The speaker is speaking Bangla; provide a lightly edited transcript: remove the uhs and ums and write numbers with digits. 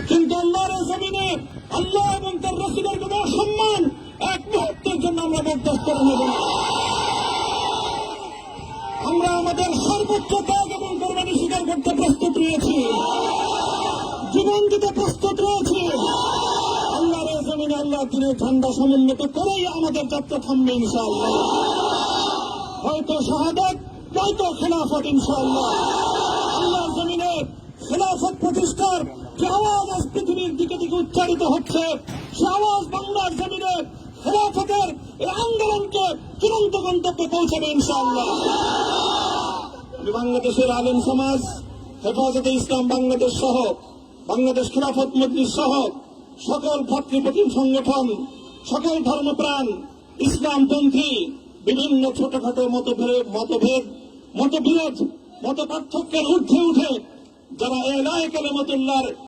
কিন্তু আল্লাহর জমিনে আল্লাহ এবং তার রাসূলের কোন সম্মান এক মুহূর্তের জন্য আমরা বরদাস্ত করে নেব না। আমরা আমাদের সর্বোচ্চ ত্যাগ এবং কোরবানি স্বীকার করতে প্রস্তুত রয়েছি, জীবন দিতে প্রস্তুত রয়েছি। আল্লাহর জমিনে আল্লাহ দিনের ঝান্ডা সমুন্নত করেই আমাদের যাত্রা থামবে ইনশাআল্লাহ। হয়তো শাহাদাত, নয়তো খেলাফত ইনশাআল্লাহ। আল্লাহর জমিনে খেলাফত প্রতিষ্ঠার যে আওয়াজ আজ পৃথিবীর দিকে দিকে উচ্চারিত হচ্ছে, সে আওয়াজ বাংলার জমিনে খেলাফতের এই আন্দোলনকে চূড়ান্ত গন্তব্যে পৌঁছাবে ইনশাআল্লাহ। বাংলাদেশের আলেম সমাজ, হেফাজতে ইসলাম বাংলাদেশ সহ বাংলাদেশ খেলাফত মজলিস সহ সকল ভাতৃপ্রতিম সংগঠন, সকল ধর্মপ্রাণ, ইসলামপন্থী বিভিন্ন ছোটখাটো মতবিরোধ, মত পার্থক্যের ঊর্ধ্বে উঠে যারা এলায়ে কালেমাতুল্লাহর